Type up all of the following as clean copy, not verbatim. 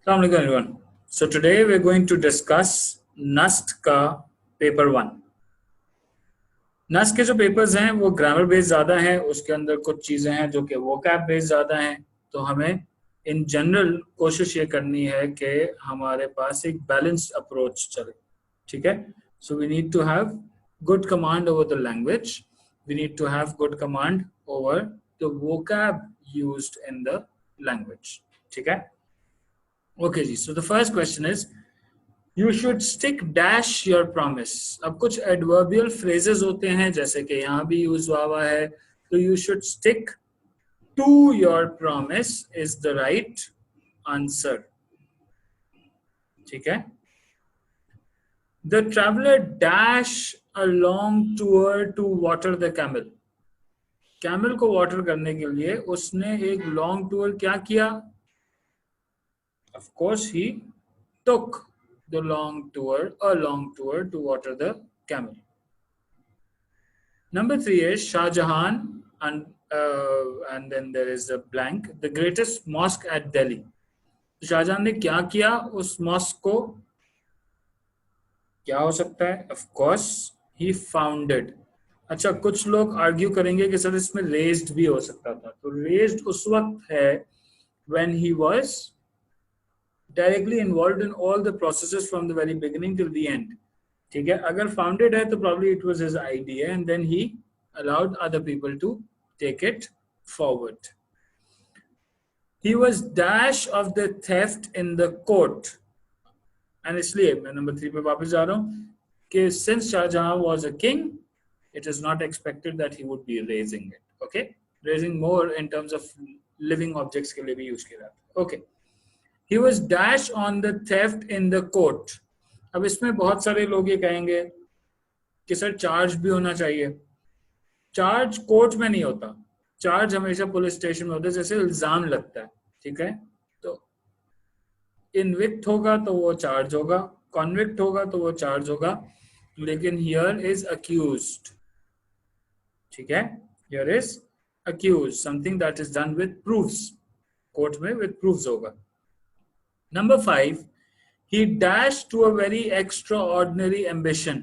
Assalamu alaikum everyone. So today we're going to discuss NUST का paper 1. NUST के जो papers हैं वो ग्रामर बेस्ड ज़्यादा हैं, उसके अंदर कुछ चीज़ें हैं जो कि वोकैब बेस्ड ज़्यादा हैं, तो हमें इन जनरल कोशिश ये करनी है कि हमारे पास एक बैलेंस्ड अप्रोच चले, ठीक है. So we need to have good command over the language, we need to have good command over the vocab used in the language, ठीक है. Okay ji, so the first question is you should stick dash your promise. अब कुछ adverbial phrases होते हैं जैसे कि यहाँ भी यूज हुआ है, तो you should stick to your promise is the right answer. ठीक है. The traveler dash a long tour to water the camel. Camel को water करने के लिए उसने एक long tour क्या किया? Of course, he took a long tour to water the camel. Number 3 is Shah Jahan, and then there is a blank. The greatest mosque at Delhi. Shah Jahan ने क्या किया उस mosque को? क्या हो सकता है? Of course, he founded. अच्छा, कुछ लोग आर्ग्यू करेंगे कि सर इसमें raised भी हो सकता था. तो raised उस वक्त है when he was directly involved in all the processes from the very beginning till the end. ठीक है. अगर founded है तो probably it was his idea and then he allowed other people to take it forward. He was dash of the theft in the court. And इसलिए मैं number 3 पे वापस जा रहा हूँ कि since Shah Jahan was a king, it is not expected that he would be raising it. Okay, raising more in terms of living objects के लिए भी use किया जाता है. Okay. He was dash on the theft in the court. अब इसमें बहुत सारे लोग ये कहेंगे कि सर चार्ज भी होना चाहिए. चार्ज कोर्ट में नहीं होता, चार्ज हमेशा पुलिस स्टेशन में होता है, जैसे इल्जाम लगता है. ठीक है. तो इनविक्ट होगा तो वो चार्ज होगा, कॉन्विक्ट होगा तो वो चार्ज होगा, लेकिन हियर इज अक्यूज्ड. ठीक है. Here is accused, something that is done with proofs. Court में विद प्रूफ्स होगा. Number 5, he dashed to a very extraordinary ambition.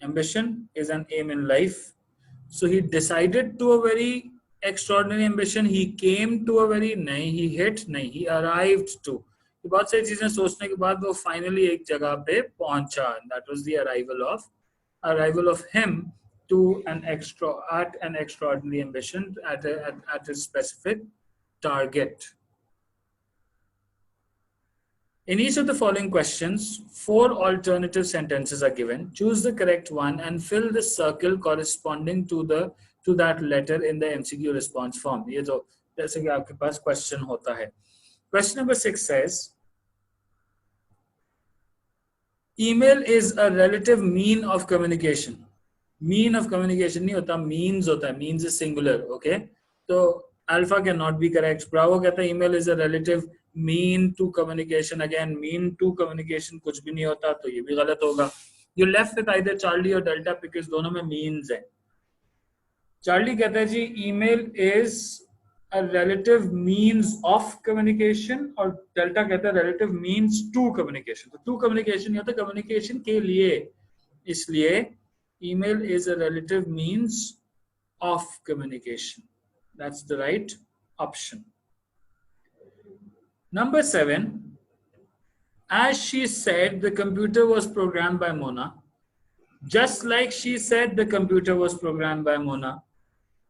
Ambition is an aim in life. So he decided to a very extraordinary ambition. He came to a very, नहीं, he hit, नहीं, he arrived to. बहुत सारी चीजें सोचने के बाद वो finally एक जगह पे पहुंचा. That was the arrival of him to an extraordinary ambition at a specific target. In each of the following questions, 4 alternative sentences are given. Choose the correct one and fill the circle corresponding to that letter in the MCQ response form. ये जो जैसे कि आपके पास question होता है. Question number 6 says, email is a relative mean of communication. Mean of communication नहीं होता, means होता है. Means is singular. Okay. तो alpha cannot be correct. Bravo कहता है email is a relative mean to communication. Again, mean to communication कुछ भी नहीं होता, तो ये भी गलत होगा. You left with either Charlie or Delta because दोनों में means है. Charlie कहता है जी email is a relative means of communication और Delta कहता है relative means to communication. तो to communication नहीं होता, communication के लिए. इसलिए email is a relative means of communication. That's the right option. Number 7, as she said, the computer was programmed by Mona. Just like she said, the computer was programmed by Mona.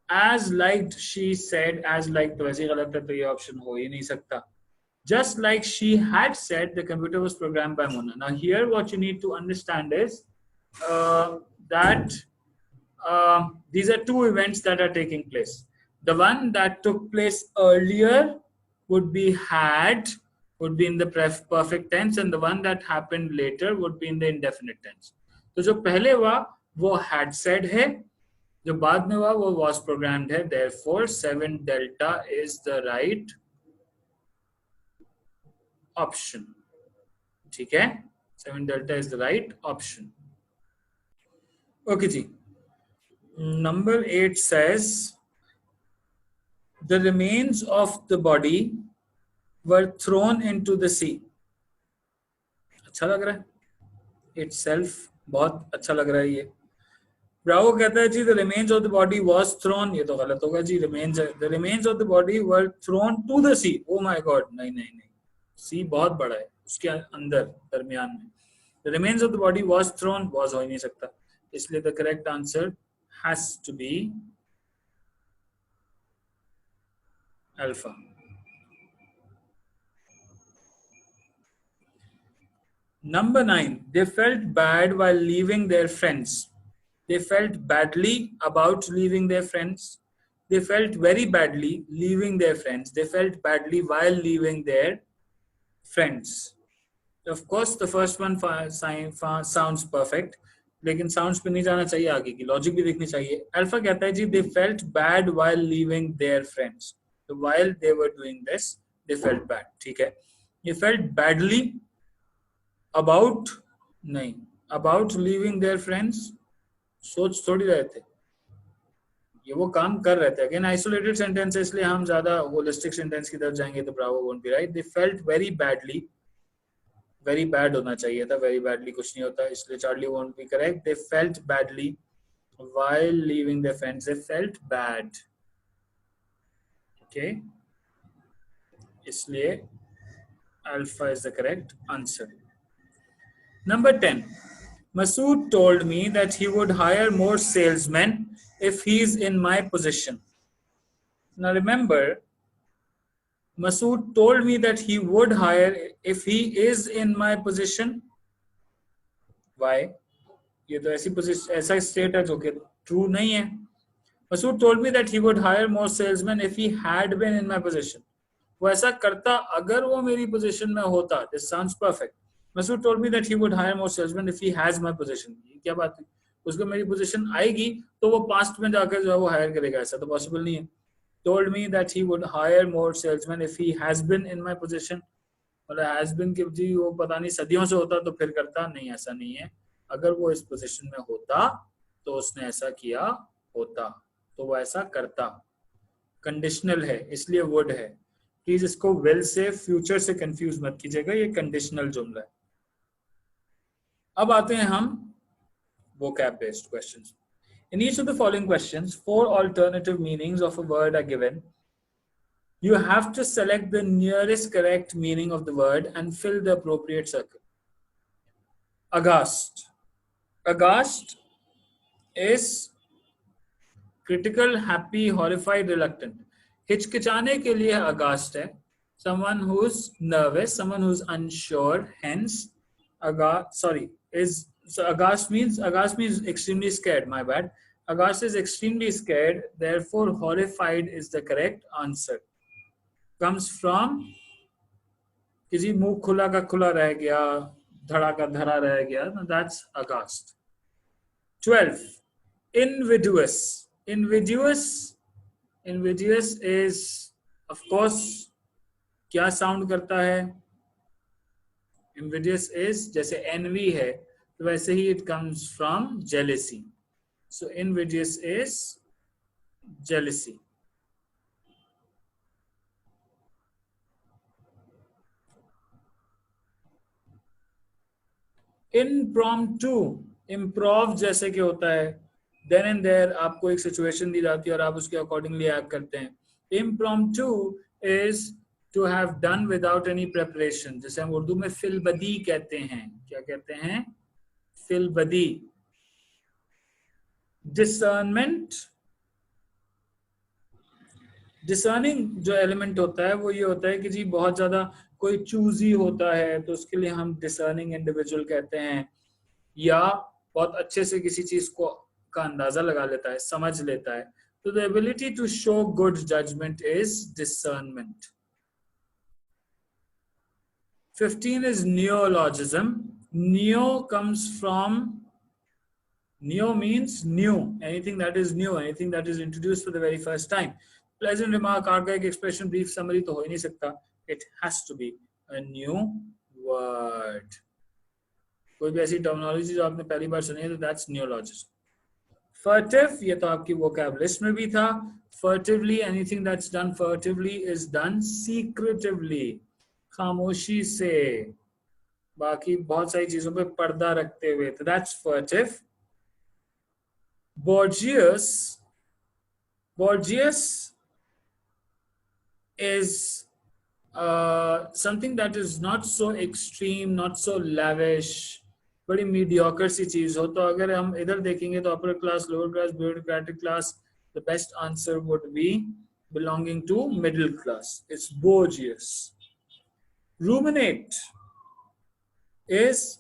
As liked, she said, as like, तो वैसे गलत है, तो ये option हो ही नहीं सकता. Just like she had said, the computer was programmed by Mona. Now here what you need to understand is that these are 2 events that are taking place. The one that took place earlier would be in the perfect tense, and the one that happened later would be in the indefinite tense. तो जो पहले हुआ वो had said है, जो बाद में हुआ वो was programmed है. Therefore 7 delta is the right option. ठीक है. 7 delta is the right option. Okay ji. Number 8 says, the remains of the body were thrown into the sea. अच्छा लग रहा है itself, बहुत अच्छा लग रहा है ये. ब्रावो कहता है जी the remains of the body was thrown. ये तो गलत होगा जी. remains the remains of the body were thrown to the sea. oh my god, नहीं नहीं नहीं, sea बहुत बड़ा है, उसके अंदर दरमियान में. the remains of the body was thrown, was हो ही नहीं सकता, इसलिए the correct answer has to be alpha. Number 9, they felt bad while leaving their friends. They felt badly about leaving their friends. They felt very badly leaving their friends. They felt badly while leaving their friends. Of course, the first one sounds perfect, लेकिन sounds पे नहीं जाना चाहिए, आगे की logic भी देखनी चाहिए. Alpha कहता है जी they felt bad while leaving their friends. So while they were doing this, they felt bad. ठीक है. They felt badly about नहीं, about leaving their friends सोच थोड़ी रहे थे, ये वो काम कर रहे थे. अगेन आइसोलेटेड सेंटेंस है, इसलिए हम ज्यादा होलिस्टिक सेंटेंस की तरफ जाएंगे तो Bravo won't be right. They felt very badly, very bad होना चाहिए था, वेरी बैडली कुछ नहीं होता, इसलिए Charlie won't be correct. They felt badly while leaving their friends. They felt bad. Okay, इसलिए alpha is the correct answer. Number 10. Masood told me that he would hire more salesmen if he's in my position. Now remember, Masood told me that he would hire if he is in my position. Why? ये तो ऐसी position, ऐसा state है जो कि true नहीं है. Masood told me that he would hire more salesmen if he had been in my position. वो ऐसा करता अगर वो मेरी पोजीशन में होता. This sounds perfect. Masood told me that he would hire more salesmen if he has my position. ये क्या बात है? उसको मेरी पोजीशन आएगी तो वो पास्ट में जाकर जो है वो हायर करेगा, ऐसा तो पॉसिबल नहीं है. Told me that he would hire more salesmen if he has been in my position. मतलब has been कि जी वो पता नहीं सदियों से होता तो फिर करता नहीं, ऐसा नहीं है. अगर वो इस पोजीशन में होता तो उसने ऐसा किया होता, तो वो ऐसा करता. कंडीशनल है इसलिए वुड है. प्लीज इसको वेल से फ्यूचर से कंफ्यूज मत कीजिएगा, ये कंडीशनल जुमला है. अब आते हैं हम vocab based questions. In each of the following questions, 4 alternative meanings of a word are given. You have to select the nearest correct meaning of the word and fill the appropriate circle. Aghast. Aghast is critical, happy, horrified, reluctant. हिचकिचाने के लिए aghast है. Someone who's nervous, someone who's unsure. Hence, aghast means extremely scared. My bad. Aghast is extremely scared. Therefore, horrified is the correct answer. Comes from किसी मुंह खुला का खुला रह गया, धड़ा का धड़ा रह गया. That's aghast. 12. Invidious. Invidious is, of course, क्या साउंड करता है? Invidious is जैसे envy है तो वैसे ही it comes from jealousy. So invidious is jealousy. Impromptu, improv जैसे कि होता है देन एंड देयर, आपको एक सिचुएशन दी जाती है और आप उसके अकॉर्डिंगली एक्ट करते हैं. Impromptu is to have done without any preparation, जैसे हम उर्दू में फिलबदी कहते हैं. क्या कहते हैं? फिलबदी. Discernment, डिसर्निंग जो एलिमेंट होता है वो ये होता है कि जी बहुत ज्यादा कोई चूजी होता है तो उसके लिए हम डिसर्निंग इंडिविजुअल कहते हैं, या बहुत अच्छे से किसी चीज को का अंदाजा लगा लेता है, समझ लेता है. तो the ability to show good judgement is discernment. 15 is neologism. Neo comes from, neo means new, anything that is new, anything that is introduced for the very first time. Pleasant remark, archaic expression, brief summary तो हो ही नहीं सकता. It has to be a new word. कोई भी ऐसी terminology जो आपने पहली बार सुनी है तो that's neologism. Furtive, ये तो आपकी vocab list में भी था. Furtively, anything that's done furtively is done secretively. खामोशी से, बाकी बहुत सारी चीजों पे पर्दा रखते हुए, तो that's फर्टिव. Borgias, Borgias is something that is not so extreme, not so lavish, बड़ी मीडियोकर सी चीज हो. तो अगर हम इधर देखेंगे तो upper class, lower class, bureaucratic class, the best answer would be belonging to middle class. It's Borgias. Ruminate is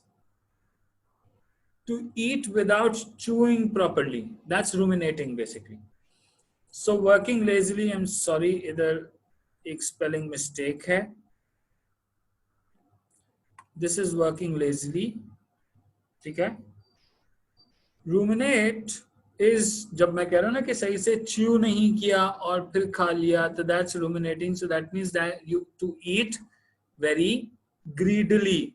to eat without chewing properly. That's ruminating basically. So working lazily, I'm sorry, इधर एक spelling mistake है. This is working lazily. ठीक है. Ruminate is जब मैं कह रहा हूँ ना कि सही से chew नहीं किया और फिर खा लिया, तो that's ruminating. So that means that you to eat very greedily.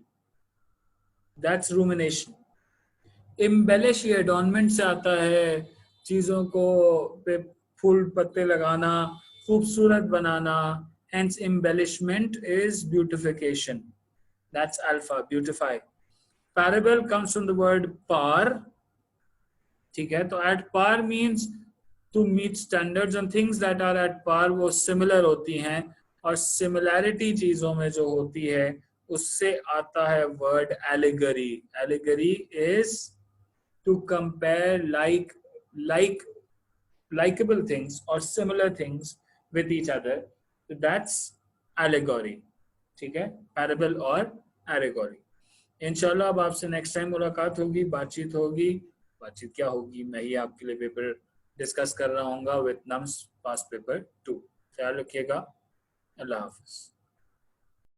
That's rumination. Embellish ये adornment से आता है, चीजों को पे फूल पत्ते लगाना, खूबसूरत बनाना. Hence embellishment is beautification. That's alpha, beautify. Parable comes from the word par. ठीक है, तो at par means to meet standards, and things that are at par वो similar होती हैं, और similarity चीजों में जो होती है उससे आता है word allegory. Allegory is to compare likable things or similar things with each other. So that's allegory. ठीक है, parable और allegory. इंशाल्लाह अब आपसे नेक्स्ट टाइम मुलाकात होगी, बातचीत होगी. बातचीत क्या होगी, मैं ही आपके लिए पेपर डिस्कस कर रहा हूँ विद नम्स पास पेपर 2. ख्याल रखिएगा. अल्लाह हाफिज.